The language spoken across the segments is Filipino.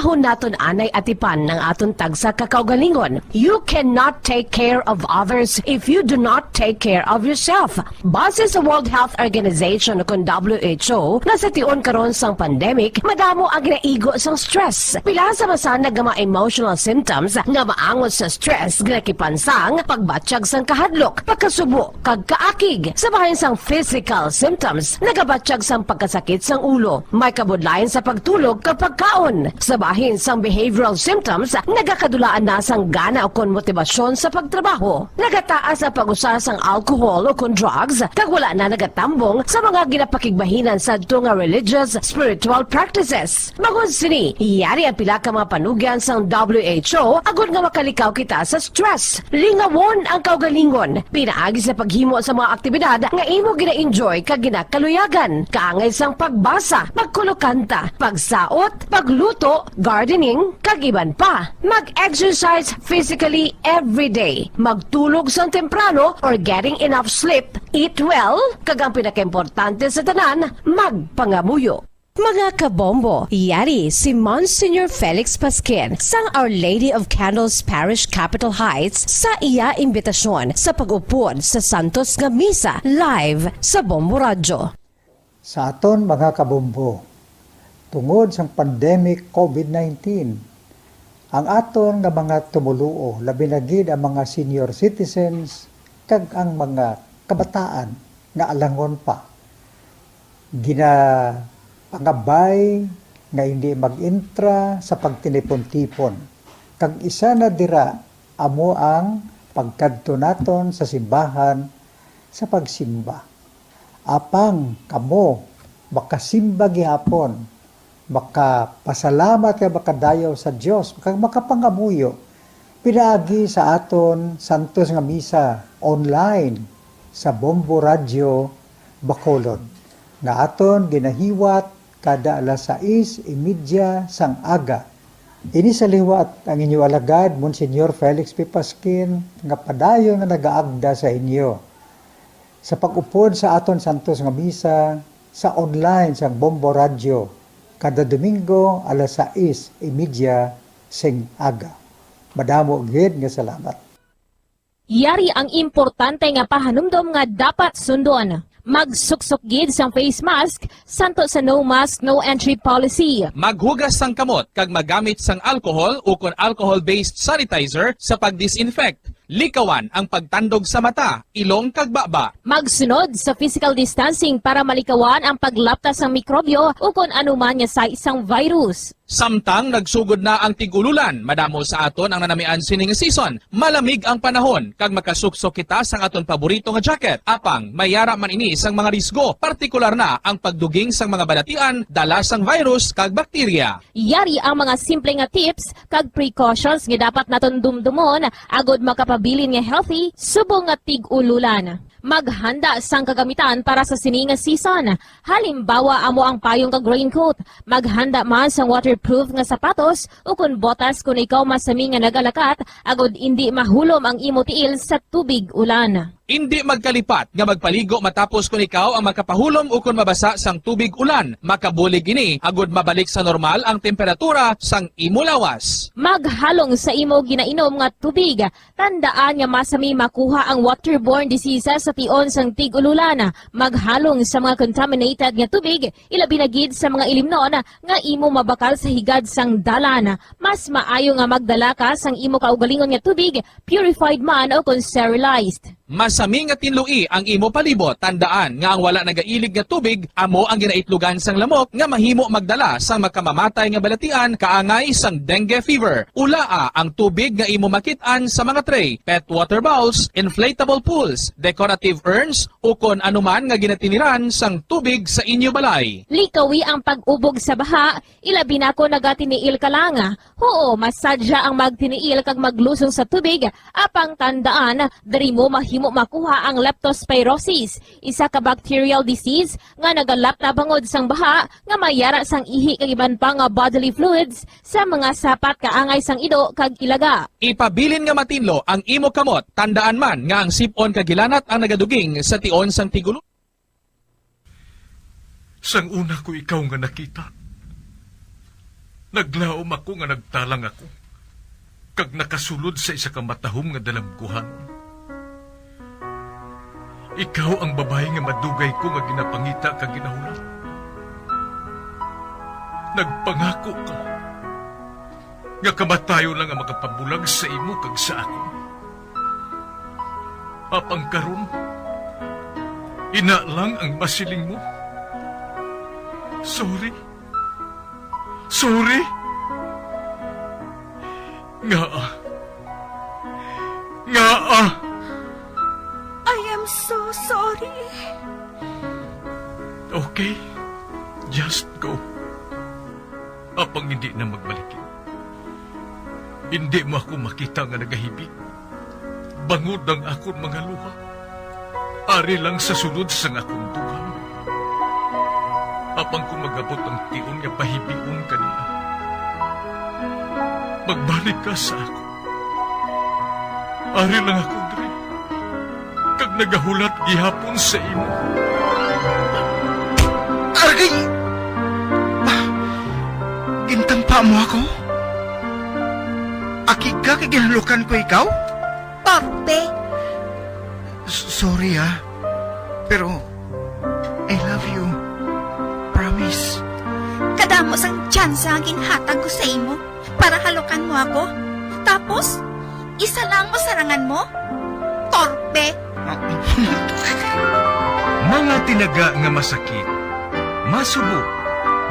Panahon naton anay atipan ng aton tagsa kakaugalingon. You cannot take care of others if you do not take care of yourself. Base sa World Health Organization o kung WHO, na sa tion karon sang pandemic, madamo ang ginaigo sang stress. Pila sa masana nga mga emotional symptoms nga maangot sa stress ginakipansang pagbatsyag sang kahadlok, pagkasubo, kag kaakig. Sa bahin sang physical symptoms, nagabatsyag sang pagkasakit sang ulo, may kabudlayan sa pagtulog kapag kaon. Sa bahin sang behavioral symptoms, nagakadulaan na sang gana o kon motibasyon sa pagtrabaho. Nagataas ang pag-usa sang alcohol o kon drugs, kag wala na nagatambong sa mga ginapakigbahinan sa nga religious, spiritual practices. Magod sini, iyari ang pila ka mga panugyan sang WHO agud nga makalikaw kita sa stress. Lingawon ang kaugalingon, pinaagi sa paghimo sa mga aktibidad nga imo gina-enjoy kag ginakaluyagan. Kaangay sang pagbasa, pagkulokanta, pagsaot, pagluto, gardening, kag iban pa. Mag-exercise physically every day. Magtulog sang temprano or getting enough sleep. Eat well, kag ang pinakaimportante sa tanan, magpangamuyo. Mga kabombo, yari si Monsignor Felix Pasquin sang Our Lady of Candles Parish Capitol Heights sa iya imbitasyon sa pag-upod sa Santos nga Misa live sa Bombo Radio. Sa aton mga kabombo, tungod sang pandemic COVID-19, ang aton nga mga tumuluo, labi na gid ang mga senior citizens kag ang mga kabataan nga alangon pa. Pangabay nga hindi mag-intra sa pagtinipon-tipon. Kag isa na dira amo ang pagkadto naton sa simbahan sa pagsimba. Apang kamo makasimba gihapon, makapasalamat kay makadayaw sa Dios, makapangamuyo. Pinaagi sa aton Santos nga Misa online sa Bombo Radio Bacolod nga aton ginahiwat kada alas 6:30 sang aga. Ini sa liwat ang inyo alagad, Monsignor Felix P. Pasquin, nga padayon nga nagaagda sa inyo. Sa pag-upod sa aton Santos nga Misa, sa online sang Bombo Radio, kada Domingo alas 6:30 sing aga. Madamo gid nga salamat. Yari ang importante nga pahanumdom nga dapat sundon. Magsuksok gid sang face mask, santo sa no mask, no entry policy. Maghugas sang kamot kag magamit sang alcohol o kon alcohol-based sanitizer sa pag-disinfect. Likawan ang pagtandog sa mata, ilong kag baba. Magsunod sa physical distancing para malikawan ang paglaptas ng mikrobyo o kung anuman niya sa isang virus. Samtang nagsugod na ang tigululan, madamo sa aton ang nanamian sining season. Malamig ang panahon kag makasuksok kita sang aton paborito nga jacket. Apang mayara man ini sang mga risgo, partikular na ang pagduging sang mga balatian dala sang virus kag bakterya. Yari ang mga simple nga tips kag precautions nga dapat naton dumdumon agod makapabilin nga healthy subong nga tig-ululan. Maghanda sang kagamitan para sa sining nga season. Halimbawa amo ang payong kag raincoat. Maghanda man sang waterproof nga sapatos o kun botas kung ikaw masami nga nagalakat agod hindi mahulom ang imo tiil sa tubig ulan. Hindi magkalipat nga magpaligo matapos kung ikaw ang makapahulom o kung mabasa sang tubig ulan. Makabulig ini agud mabalik sa normal ang temperatura sang imo lawas. Maghalong sa imo ginainom nga tubig. Tandaan nga masami makuha ang waterborne diseases sa tion sang tig-ululan. Maghalong sa mga contaminated nga tubig, ilabi na gid sa mga ilimnon nga imo mabakal sa higad sang dalan. Mas maayo nga magdala ka sang imo kaugalingon nga tubig, purified man o kung sterilized. Masami nga tinlui ang imo palibot. Tandaan nga ang wala nagailig nga tubig amo ang ginaitlugan sang lamok nga mahimo magdala sang makamamatay nga balatian kaangay sang dengue fever. Ulaa ang tubig nga imo makit-an sa mga tray, pet water bowls, inflatable pools, decorative urns o kon anuman nga ginatiniran sang tubig sa inyo balay. Likawi ang pag-ubog sa baha, ilabi na ko nagatiniil ka lang. Oo, masadya ang magtiniil kag maglusong sa tubig, apang tandaan, dari mo mahimo makuha ang leptospirosis, isa ka bacterial disease nga nagalap na bangod sang baha nga mayara sang ihi kag iban pa nga bodily fluids sa mga sapat kaangay sang ido kag ilaga. Ipabilin nga matinlo ang imo kamot. Tandaan man nga ang sipon kag gilanat ang nagaduging sa tion sang tigulo. Sang una ko ikaw nga nakita, Naglaom ako nga nagtalang ako. Kag nakasulod sa isa ka matahom nga dalamguhan. Ikaw ang babae nga madugay ko nga ginapangita kag ginahulat. Nagpangako ka nga kamatayo lang ang makapabulag sa imo kag sa ako. Apang karon, ina lang ang masiling mo. Sorry. Sorry. Nga. I am so sorry. Okay, just go. Apang hindi na magbalikin. Hindi mo ako makita nga nagahibig. Bangod ang akong mga luha. Ari lang sa sunod sang akong duha. Apang kung magabot ang tiyon nga pahibigon kanina. Magbalik ka sa ako. Ari lang ako, Dre. Kag nagahulat gihapon sa imo. Argay! Gintampa mo ako? Aki ka kay ginalukan ko ikaw? Torpe, Sorry pero I love you. Promise. kadamo sang tsansa ang ginhatag ko sa imo para halukan mo ako. Tapos, isa lang masarangan mo? Torpe! Mga tinaga nga masakit, masubo,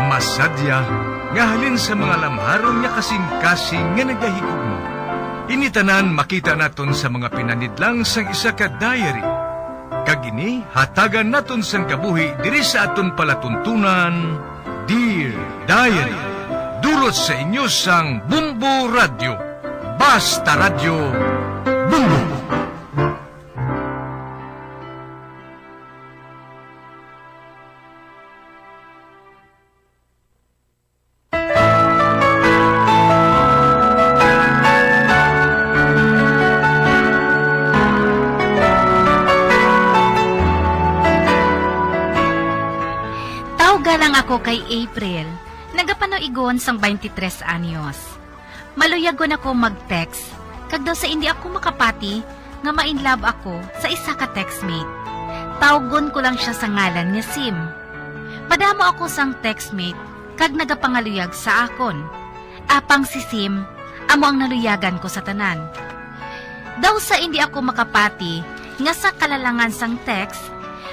masadya, nga halin sa mga lamharon nga kasing-kasing nga nagahigugma. Initanan makita naton sa mga pinanidlang sang isa ka diary. Kagini, hatagan naton sang kabuhi diri sa aton palatuntunan, Dear Diary. Dulot sa inyo sang Bumbo Radio. Basta Radio, Bumbo. Tawga lang ako kay April. Nagapanoigon sang 23 anyos. Maluyagon ako mag-text. Kag daw sa hindi ako makapati, nga ma-inlove ako sa isa ka textmate. Tawgon ko lang siya sa ngalan nga Sim. Padamo ako sang textmate, kag nagapangaluyag sa akon. Apang si Sim, amo ang naluyagan ko sa tanan. Daw sa hindi ako makapati, nga sa kalalangan sang text,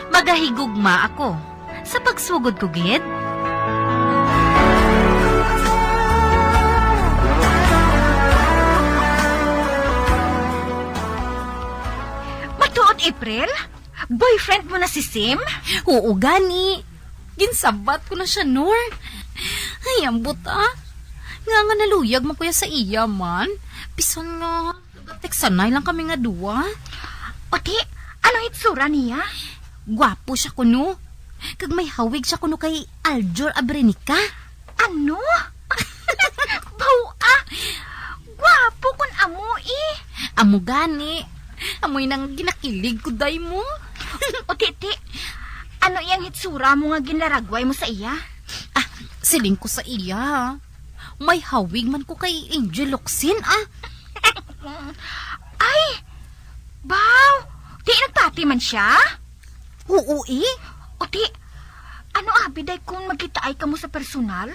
magahigugma ako. Sa pagsugod ko, gid? Matuod, April? Boyfriend mo na si Sim? Oo, gani. Ginsabat ko na siya, Nor. Ay, ang buta. Nga naluyag mo kuya sa iya man. Pison nga. Teksanay lang kami nga duwa. Oti, anong itsura niya? Gwapo siya kuno. Kag may hawig siya kuno kay Aljor Abrenica. Ano? Bawa! Gwapo kun amo eh. Amo gani. Amoy nang ginakilig ko day mo. O titi, ano iyang hitsura mo nga ginlaragway mo sa iya? Ah, siling ko sa iya. May hawig man ko kay Angel Locsin Ay! Baw! Di nagpati man siya? Oo O ti, ano abiday kung magkitaay ka mo sa personal?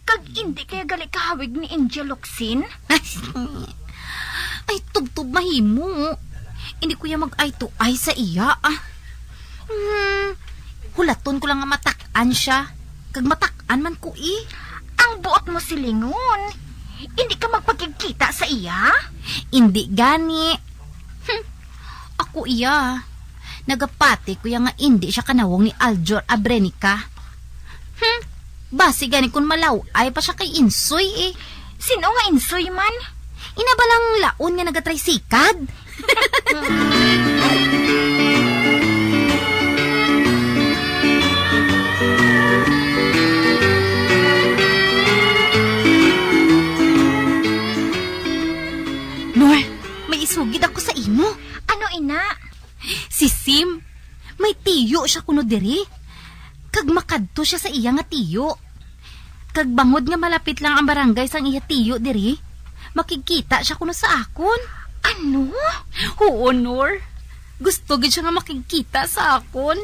Kag hindi kaya gali kahawig ni Angel Locsin? Ay, tubtub mahimo. Hindi ko ya mag-eye to eye sa iya hulaton ko lang nga matak-an siya. Kag matak-an man ko Ang buot mo silingon. Hindi ka magpagkikita sa iya? Hindi gani. Ako iya. Nagapati ko nga hindi siya kanawong ni Aljor Abrenica. Basi gani kung malaw ay pa siya kay Insoy Sino nga insoy man? Inabalang laon nga nagatry sikad. Nor, may isugid ako sa imo. Ano ina? Si Sim, may tiyo siya kuno diri. Kag makadto siya sa iya nga tiyo. Kag bangod nga malapit lang ang barangay sang iya tiyo diri. Makikita siya kuno sa akon. Ano? Oo, Nor. Gusto gid siya nga makikita sa akon.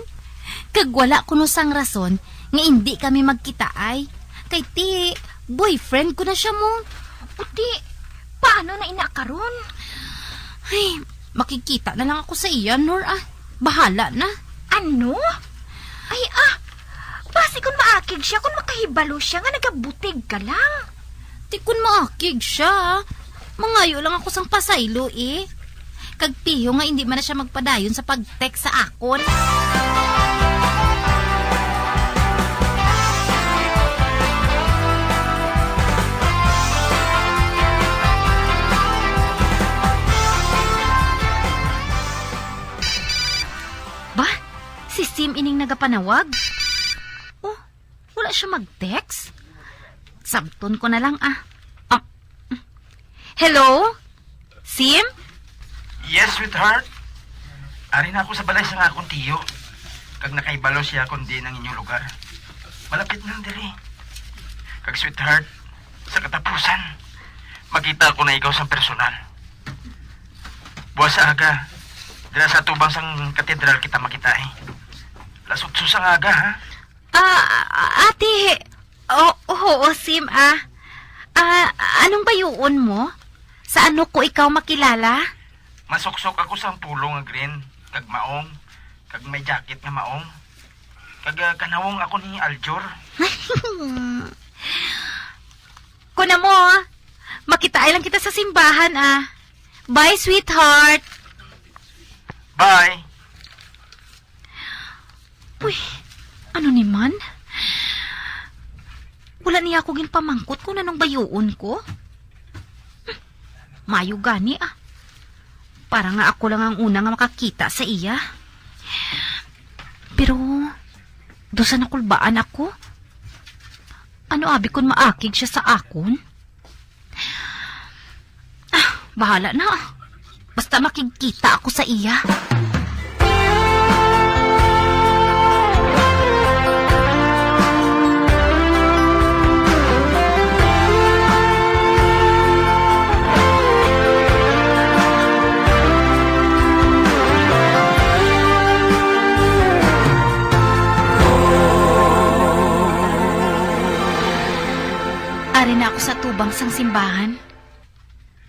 Kag wala kuno sang rason nga hindi kami magkita ay. Kay ti, boyfriend ko na siya mo. Uti, paano na inakaron? Ay, makikita na lang ako sa iya, Nor ah. Bahala na. Ano? Ay basi kung maakig siya, kung makahibalo siya nga nagabutig ka lang. Di kun maakig siya. Mangayo lang ako sang pasaylo eh. Kag piyo nga hindi man na siya magpadayon sa pag-text sa akon. Ba? Si Sim ining nagapanawag? Oh, wala siya mag-text? Sabton ko na lang ah. Hello? Sim? Yes, sweetheart. Ari na ako sa balay sa nga akong tiyo. Kag nakaibalo siya akong di ng inyong lugar. Malapit nang diri. Kag sweetheart, sa katapusan, makita ko na ikaw sa personal. Buwas sa aga, dira sa tubang sang katedral kita makita eh. Lasutso sang aga, ha? Ate. Oo, Sim ah. Anong bayuon mo? Sa ano ko ikaw makilala? Masuksok ako sa pulong nga green, kag maong, kag may jacket nga maong. Kag kanawong ako ni Aljor. Kuna mo, makitaay lang kita sa simbahan ah. Bye, sweetheart. Bye! Uy, ano ni man? Wala niya ako ginpamangkot kung anong bayuon ko. Mayo gani ah. Para nga ako lang ang una nga makakita sa iya. Pero, dosa nakulbaan ako. Ano abi kun maakig siya sa akon? Bahala na. Basta makikita ako sa iya. Ari na ako sa tubang sang simbahan.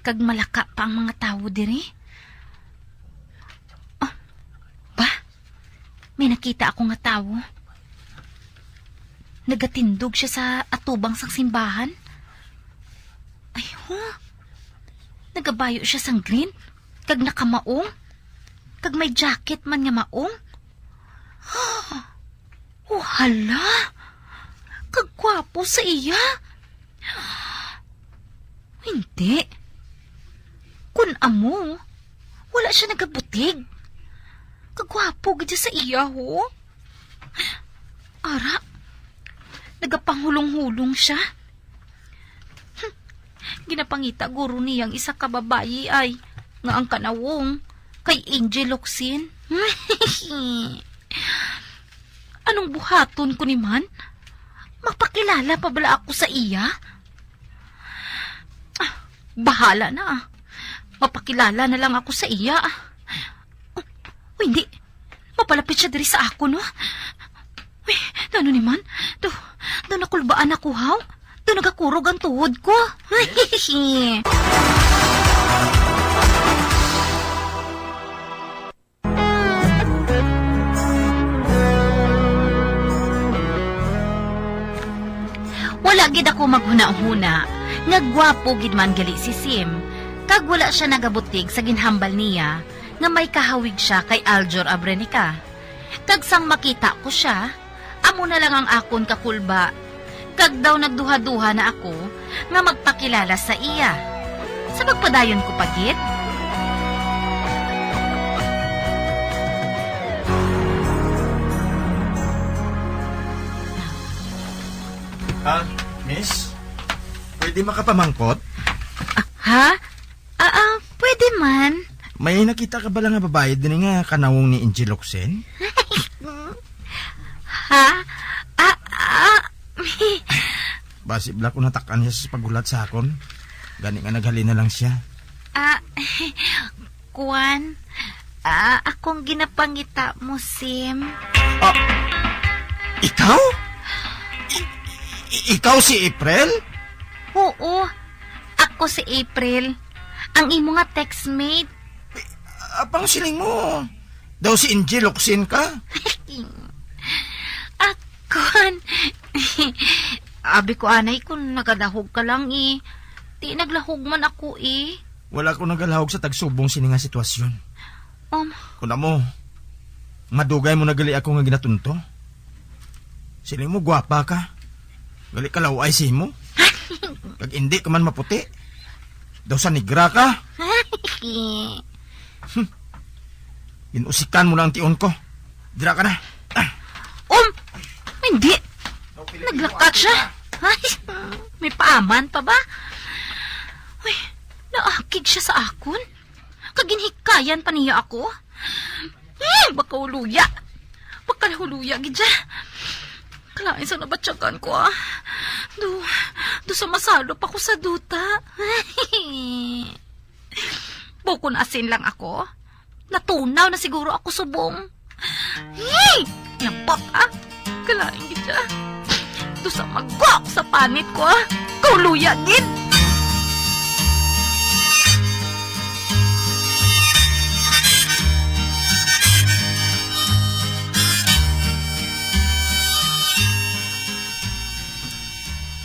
Kag malaka pa ang mga tao diri. Ba? May nakita ako nga tao. Nagatindog siya sa atubang sang simbahan. Ay, nagabayo siya sang green. Kag nakamaong. Kag may jacket man nga maong. Oh, hala. Kag gwapo sa iya. Hindi. Kun amo, wala siya nagabutig. Kagwapo gadya sa iya, ho. Ara, nagapanghulong-hulong siya. Ginapangita guro niyang isa ka babayi ay nga ang kanawong kay Angel Locsin. Anong buhaton ko ni man? Mapakilala pa bala ako sa iya? Bahala na. Mapakilala na lang ako sa iya. Hindi. Mapalapit siya diri sa ako, no? Uy, ano ni man? Do nakulbaan ako, haw? Do nagakurog ang tuhod ko. Wala gid ako maghuna-huna. Nagwapo gid man gali si Sim. Kag wala siya nagabutig sa ginhambal niya nga may kahawig siya kay Aljor Abrenica. Kag sang makita ko siya, amo na lang ang akon kakulba. Kag daw nagduha-duha na ako nga magpakilala sa iya. Sa pagpadayon ko pagit. Miss? Pwede makapamangkot? Ha? Pwede man. May nakita ka ba lang nga babae din nga kanawong ni Angel Locsin? Ha? Basi bala ko natakan siya sa pagulat sa akon. Gani nga naghalin na lang siya. Kuan, akong ginapangita mo, Sim. Ikaw? Ikaw si April? Oo, ako si April. Ang imo nga textmate. Apang siling mo? Daw si Angel Locsin ka? Kuan, abi ko anay kung nagalahog ka lang eh. Di naglahog man ako eh. Wala ko nagalahog sa tagsubong sini nga sitwasyon. Kuna mo, madugay mo nagali ako nga ginatunto. Siling mo gwapa ka. Gali ka laway si mo. Kag hindi ka man maputi. Daw sa nigra ka. Inusikan mo lang ang tion ko. Dira ka na. Hindi. Naglakat siya. Ay, may paaman pa ba? Uy, naakig siya sa akon. Kaginhikayan pa niya ako. Baka huluya. Baka huluya, gidya. Kalain sa nabatsagan ko, ah. Do sa masalop ako sa duta. Buko na asin lang ako. Natunaw na siguro ako subong. Yapak, ah. Kalain, gidya. Do sa magwak sa panit ko, ah. Kauluya, gid.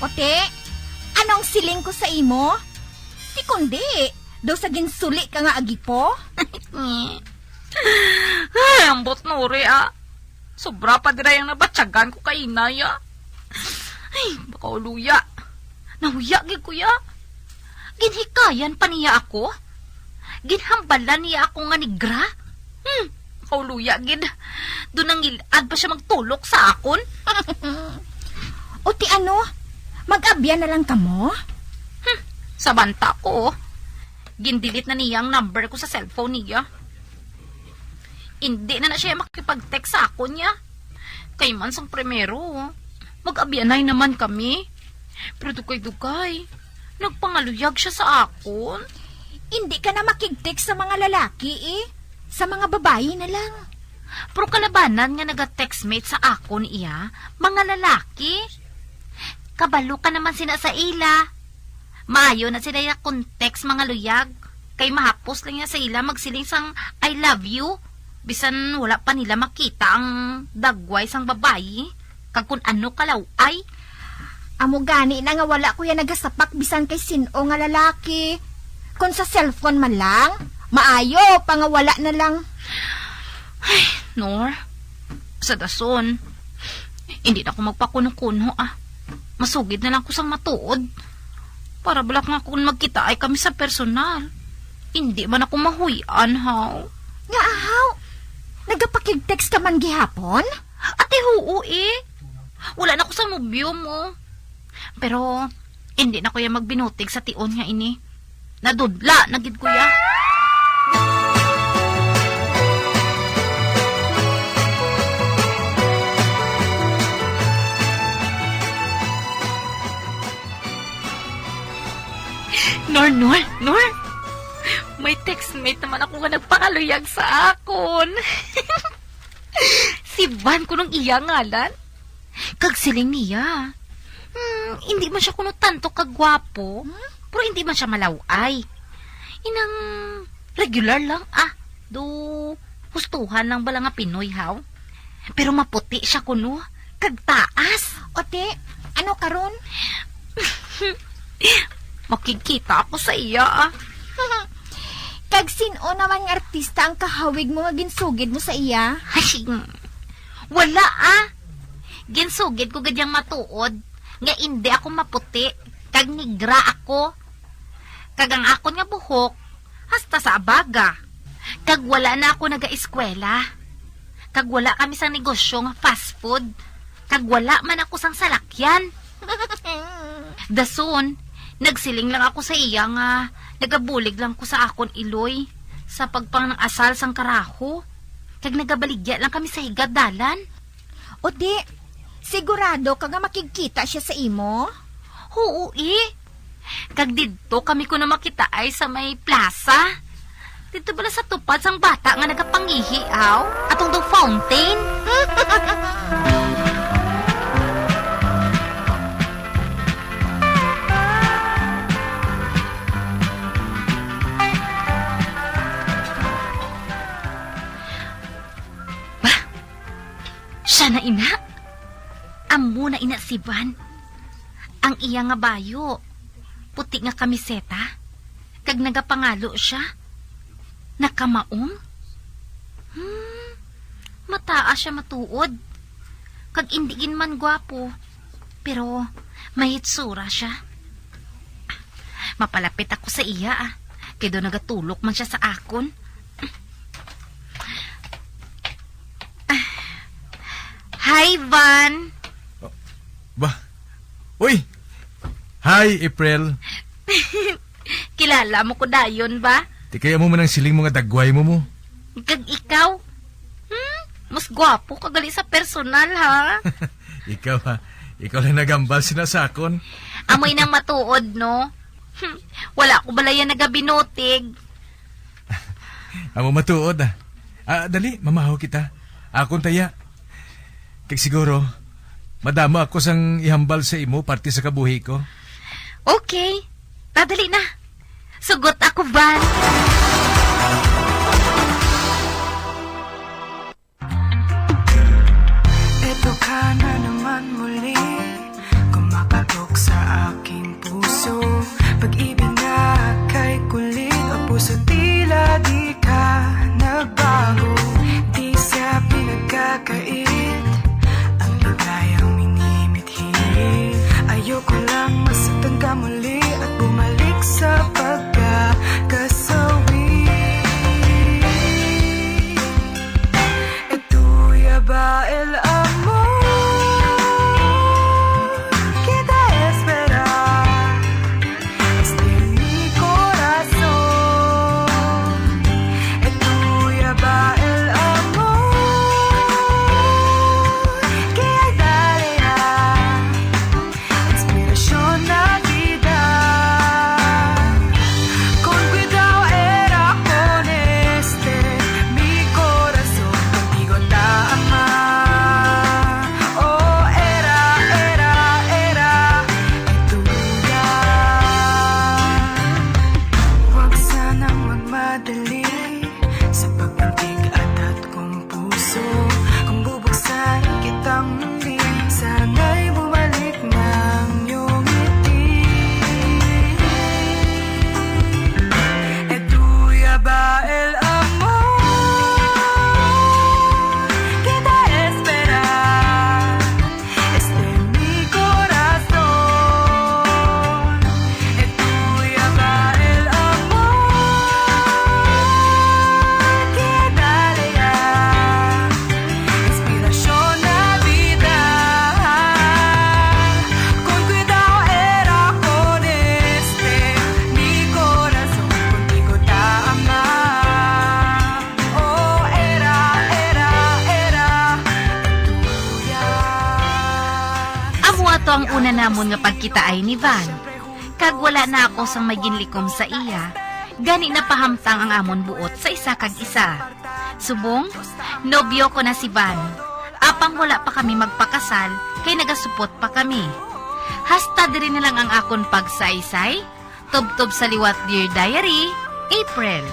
Ote, anong siling ko sa imo? Di kundi, daw sa ginsuli ka nga agipo? Ay, ambot no, uri, ah. Sobra pa dira yung nabatsagan ko kay inay, ah. Ay, baka uluya. Nahuya, gid kuya. Ginhikayan pa niya ako. Ginhambalan niya ako nga nigra. Baka uluya, gid. Doon nang ilad pa siya magtulok sa akon. Ote ano, mag-abya na lang ka mo? Sa banta ko, gindilit na niya ang number ko sa cellphone niya. Hindi na siya makipag-text sa akon niya. Kay man sang primero, mag-abyanay naman kami. Pero dugay-dugay, nagpangaluyag siya sa akon. Hindi ka na makig-text sa mga lalaki eh. Sa mga babae na lang. Pero kalabanan nga naga-textmate sa akon iya, mga lalaki. Kabalo ka naman sina sa ila. Maayo na sila yung text mga luyag. Kay mahapos lang niya sa ila magsiling sang I love you. Bisan wala pa nila makita ang dagway sang babayi. Kag kung ano kalaw ay. Amo gani na nga wala ko yan nagasapak bisan kay sino nga lalaki. Kung sa cellphone man lang, maayo, pangawala na lang. Ay, Nor, sa dason, hindi na ako magpakuno-kuno, ah. Masugid na lang ko sang matuod. Para balak nga kung magkita ay kami sa personal. Hindi man ako mahuyan, haw. Nga ahaw, nagapakig-text ka man gihapon? Ate, huo eh. Wala na ako sa nobyo mo. Pero, hindi na ko yan magbinutig sa tion nga ini. Nadudla, nagid ko ya. Nor. May textmate naman ako nga nagpakaluyag sa akon. Si Van ko nung iya ngalan. Kag siling niya. Hindi man siya kuno tanto kagwapo. Pero hindi man siya malaway. Inang regular lang, ah. Hustuhan lang bala nga Pinoy, haw. Pero maputi siya kuno. Kag taas. Ote, ano karon? Makikita ako sa iya, ah. Kag sino naman nga artista ang kahawig mo nga ginsugid mo sa iya? Ay, wala, ah. Ginsugid ko gadyang matuod. Nga hindi ako maputi. Kag nigra ako. Kag ang akon nga buhok, hasta sa abaga. Kag wala na ako naga-eskwela. Kag wala kami sa negosyo nga fast food. Kag wala man ako sang salakyan. Dason, nagsiling lang ako sa iya nga nagabulig lang ko sa akon iloy sa pagpang ng asal sang karaho. Kag nagabaligya lang kami sa higadalan. O di, sigurado ka nga makikita siya sa imo? Oo, Kag didto kami ko na makita ay sa may plaza. Dito bala sa tupad sang bata nga nagapangihi, aw. Atong dong fountain. Siya na ina. Amo na ina si Van. Ang iya nga bayo. Puti nga kamiseta. Kag nagapangalo siya. Nakamaong. Mataas siya matuod. Kag indiin man gwapo. Pero may itsura siya. Mapalapit ako sa iya Kaya doon nagatulok man siya sa akon. Hi, Van. Ba? Uy! Hi, April. Kilala mo ko dayon ba? Di kaya mo man ang siling mga dagway mo. Kag ikaw? Mas gwapo kagali sa personal, ha? Ikaw ha. Ikaw lang nagambal sinasakon. Amoy nang matuod, no? Wala ko balayan nagabinotig. Amo matuod dali, mamahaw kita. Akon taya. Kag siguro, madama ako sang ihambal sa imo parte sa kabuhi ko. Okay. Dadali na. Sugot ako, Van. Eto ka na naman muli, kumakatok sa aking puso. Pag-ibig na kay kulit, ang puso tila di ka nagbago. Di sa pinagkakait, ang ligayang minimithi. Ayoko lang masaktan ka muli at bumalik sa pagkakasawi. Ito'y ba el amor? Kita esperar. Este mi corazón. Ito'y ba el amor? Que ay dale inspiración na vida. Con cuidado era con este mi corazón contigo tama. Oh, era tuya. Huwag sanang magmadali sa pagbuntig at kong puso. Kung bubuksan kitang muli, sana'y bumalik ng iyong ngiti. Etuya ba el amor? Kita esperar. Este mi corazón. Etuya ba el amor? Que dale inspiración na vida. Con cuidado era con este mi corazón contigo tama. Oh, era tuya. Amo ato ang una namon nga pagkita ay ni Van. Kag wala na ako sang may ginlikom sa iya. Gani na pahamtang ang amon buot sa isa kag isa. Subong, nobyo ko na si Van. Apang wala pa kami magpakasal, kay nagasupot pa kami. Hasta diri na lang ang akon pagsaysay. Tubtob sa liwat Dear Diary, April.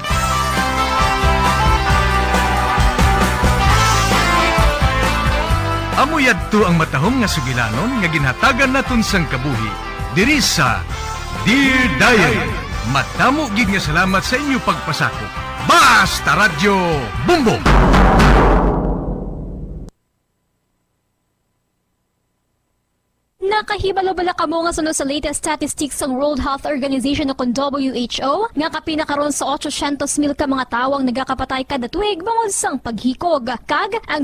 Amuyad to ang matahom nga sugilanon nga ginhatagan naton sang kabuhi. Diri sa Dear Diary. Matamo gid nga salamat sa inyo pagpasakop. Basta Radyo Bumbong! Nakahibalo-bala ka mo nga sunod sa latest statistics ng World Health Organization o kung WHO nga kapinakaroon sa 800,000 ka mga tawang nagakapatay kada tuig bangod sang paghikog. Kag ang